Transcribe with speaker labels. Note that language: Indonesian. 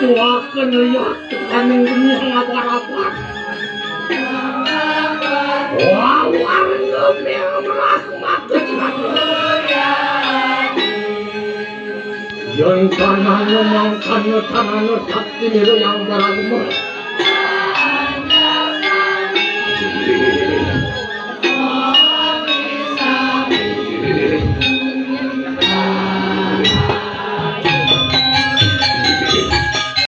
Speaker 1: tuangkan ya kaning geni ngaparapan wawang ngemeng merak makejak yang tanah memangkannya tanah sakti yang barang